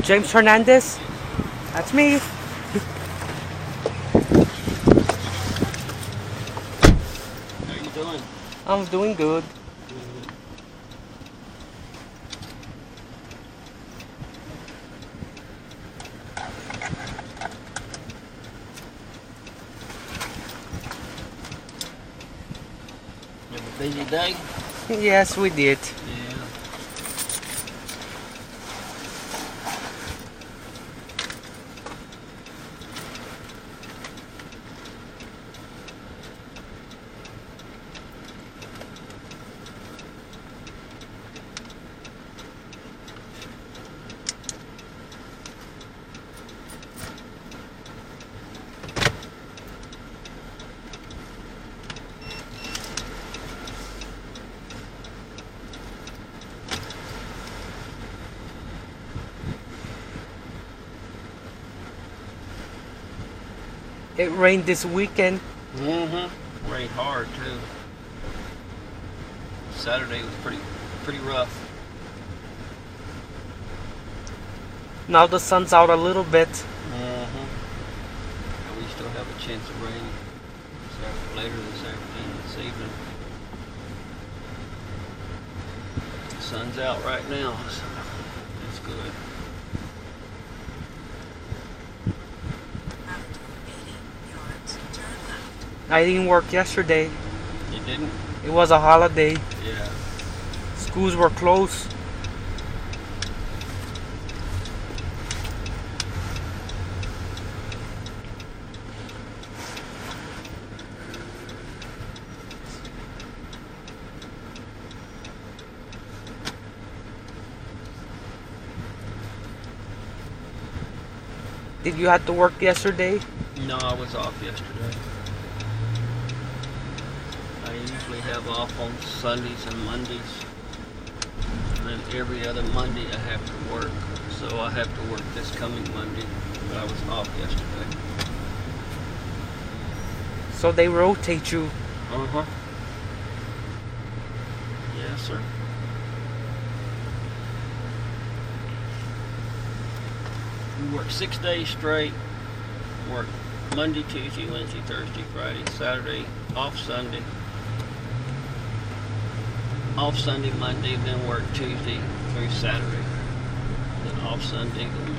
James Hernandez? That's me. How you doing? I'm doing good. You have a busy day? Yes, we did. Yeah. It rained this weekend. Rained hard too. Saturday was pretty rough. Now the sun's out a little bit. And we still have a chance of rain later this afternoon, this evening. The sun's out right now, so that's good. I didn't work yesterday. You didn't? It was a holiday. Yeah. Schools were closed. Did you have to work yesterday? No, I was off yesterday. I usually have off on Sundays and Mondays. And then every other Monday I have to work. So I have to work this coming Monday, but I was off yesterday. So they rotate you. Yes, sir. We work 6 days straight. Work Monday, Tuesday, Wednesday, Thursday, Friday, Saturday, off Sunday. Off Sunday, Monday, then work Tuesday through Saturday. Then off Sunday, then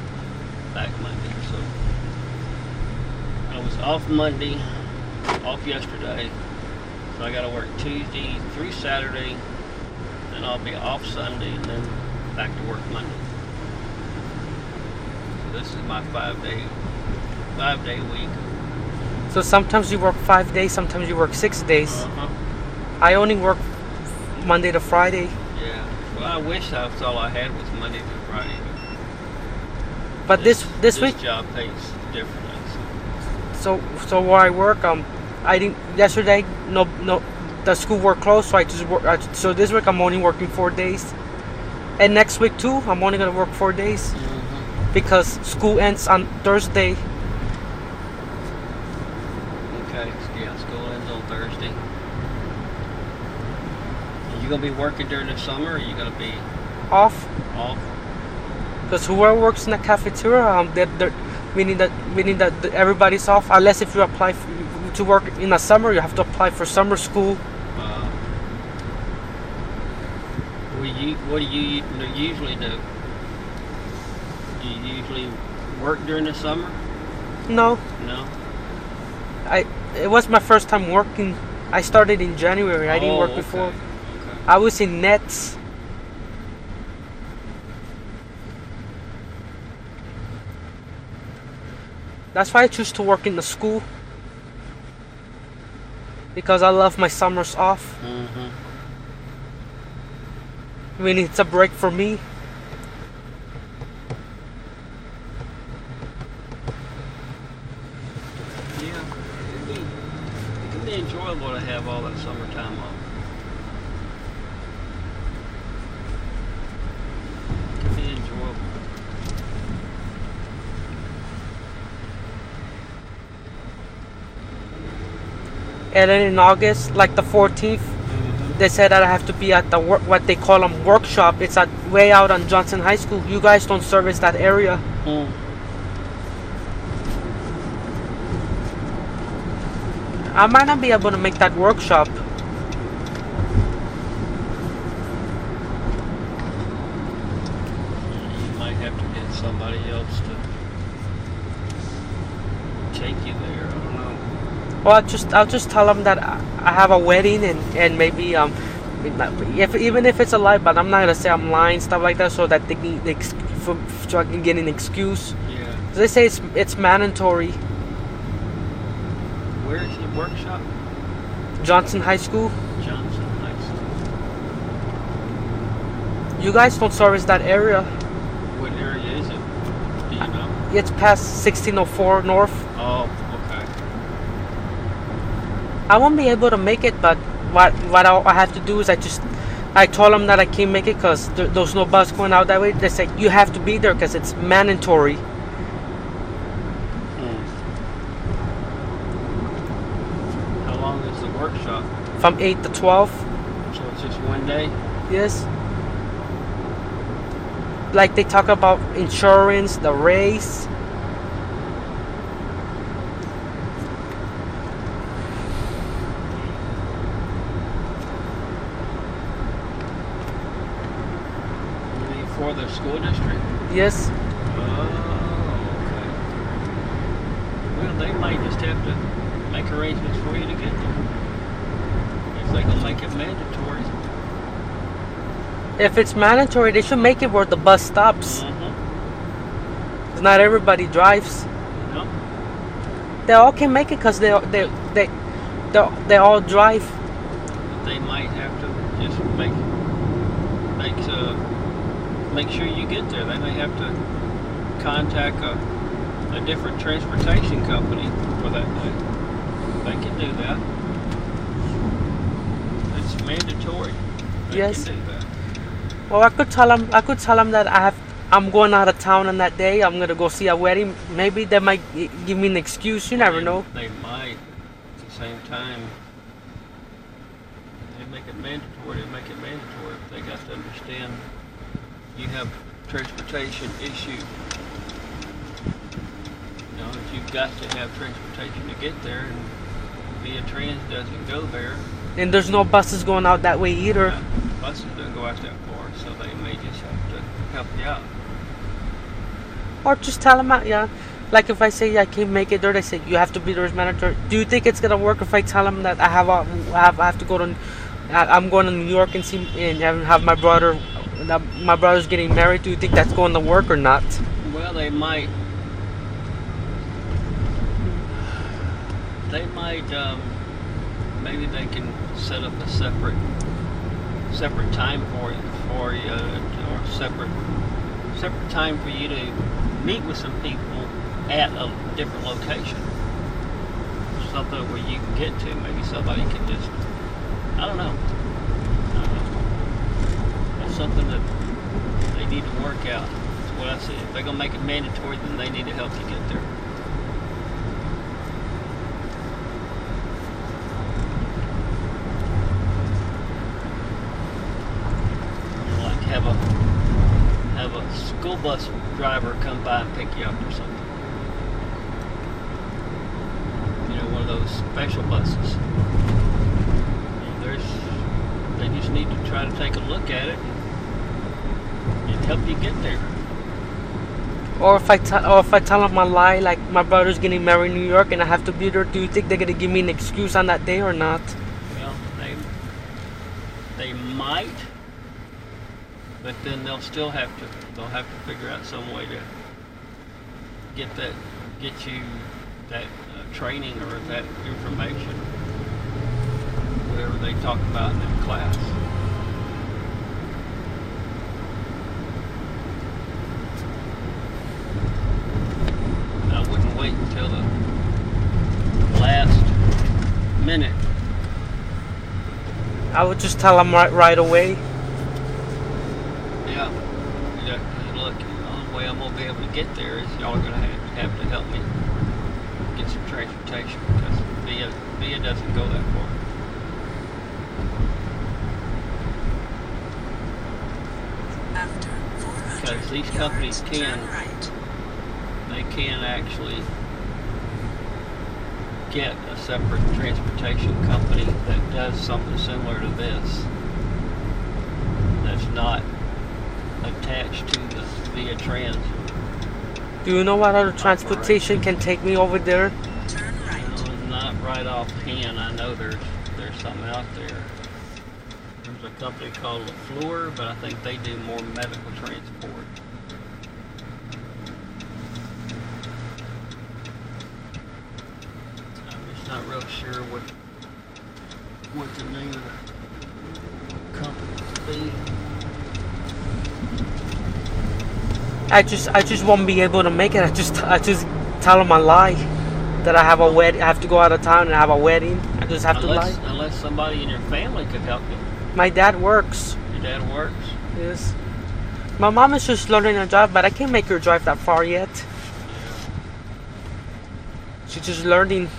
back Monday. So I was off Monday, off yesterday. So I gotta work Tuesday through Saturday, then I'll be off Sunday, and then back to work Monday. So this is my 5-day week. So sometimes you work 5 days, sometimes you work 6 days. I only work Monday to Friday. Yeah. Well, I wish that's all I had was Monday to Friday. But this week, job pays differently. so where I work, I didn't yesterday. No, the school were closed, so I just work. So this week I'm only working 4 days, and next week too, I'm only gonna work 4 days because school ends on Thursday. Okay. Yeah, school ends on Thursday. You gonna be working during the summer, or you gonna be Off. off? Because whoever works in the cafeteria, meaning that everybody's off, unless if you apply to work in the summer, you have to apply for summer school. What do you usually do? Do you usually work during the summer? No, No. it was my first time working. I started in January. I didn't work before. Okay. I was in nets. That's why I choose to work in the school. Because I love my summers off. I mean, it's a break for me. Yeah. It can be enjoyable to have all that summertime off. It can be enjoyable. And then in August, like the 14th, they said that I have to be at the what they call them workshop. It's at way out on Johnson High School. You guys don't service that area. Mm. I might not be able to make that workshop. You might have to get somebody else to take you there. I don't know. Well, I'll just tell them that I have a wedding and maybe even if it's a lie, but I'm not gonna say I'm lying, stuff like that, so that they can so I can get an excuse. Yeah. They say it's mandatory. Where is the workshop? Johnson High School. Johnson High School. You guys don't service that area. What area is it? Do you know? It's past 1604 North. Oh, okay. I won't be able to make it, but what I have to do is I told them that I can't make it because there's no bus going out that way. They say you have to be there because it's mandatory. How long is the workshop? From 8 to 12. So it's just one day? Yes. Like they talk about insurance, the race. For the school district? Yes. Oh, okay. Well, they might just have to make arrangements for you to get there. If they can make it mandatory. If it's mandatory, they should make it where the bus stops. Mm-hmm. 'Cause not everybody drives. No. They all can make it because they all drive. They might have to just make sure you get there. They may have to contact a different transportation company for that day. They can do that. It's mandatory. They Yes. can do that. Well, I could tell them that I'm going out of town on that day. I'm gonna go see a wedding. Maybe they might give me an excuse. You never know. They might. At the same time, they make it mandatory. They make it mandatory. But they got to understand you have transportation issue. You know, that you've got to have transportation to get there, and VIAtrans doesn't go there. And there's no buses going out that way either. Buses don't go out that far, so they may just have to help you out. Or just tell them out, yeah. Like if I say I can't make it there, they say you have to be there as manager. Do you think it's gonna work if I tell them that I have to go to, I'm going to New York and see and have my brother, my brother's getting married? Do you think that's going to work or not? Well, they might. Maybe they can set up a separate time for you, or separate time for you to meet with some people at a different location. Something where you can get to. Maybe somebody can just, I don't know. That's something that they need to work out. That's what I see. If they're going to make it mandatory, then they need to help you get there. Have a school bus driver come by and pick you up or something. You know, one of those special buses. They just need to try to take a look at it and help you get there. Or if I tell them a lie, like my brother's getting married in New York and I have to be there, do you think they're gonna give me an excuse on that day or not? Well, they might. But then they'll have to figure out some way to get you that training or that information, whatever they talk about in that class. I wouldn't wait until the last minute. I would just tell them right away. Yeah, look, the only way I'm going to be able to get there is y'all are going to have to help me get some transportation because VIA doesn't go that far. because these companies can actually get a separate transportation company that does something similar to this, that's not attached to the VIAtrans. Do you know what other transportation can take me over there? Turn right. No, not right offhand. I know there's something out there. There's a company called LaFleur, but I think they do more medical transport. I'm just not real sure what the name of the company would be. I just won't be able to make it. I just tell them I lie that I have a wedding. I have to go out of town and have a wedding. I just have to lie. Unless somebody in your family could help you. My dad works. Your dad works? Yes. My mom is just learning a job, but I can't make her drive that far yet. She's just learning.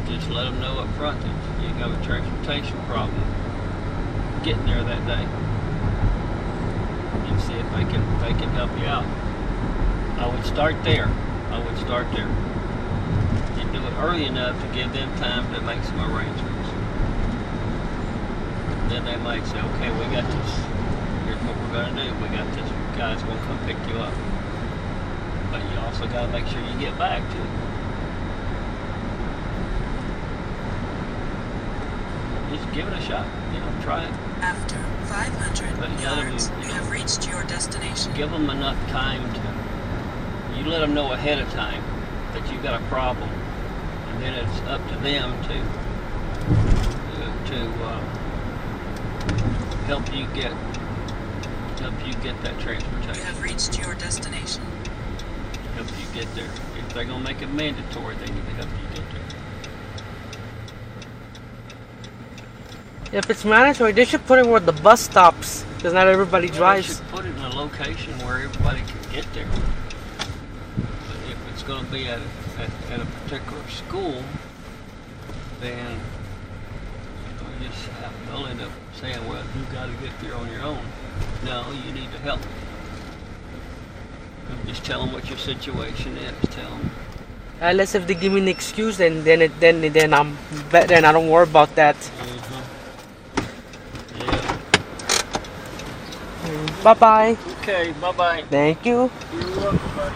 Just let them know up front that you have a transportation problem getting there that day, and see if they can help you out. I would start there. You do it early enough to give them time to make some arrangements. Then they might say, okay, we got this. Here's what we're going to do. We got this guy's going to come pick you up. But you also got to make sure you get back too. Just give it a shot. Try it. After 500 But yards, you have reached your destination. Give them enough time to. You let them know ahead of time that you've got a problem, and then it's up to them to help you get that transportation. You have reached your destination. Help you get there. If they're gonna make it mandatory, they need to help you get there. If it's mandatory, they should put it where the bus stops, because not everybody drives. They should put it in a location where everybody can get there. But if it's going to be at a particular school, then they'll end up saying, well, you got to get there on your own. No, you need to help. Just tell them what your situation is. Tell them. Unless if they give me an excuse, then I don't worry about that. Yeah. Bye bye. Okay. Bye bye. Thank you. You're welcome, buddy.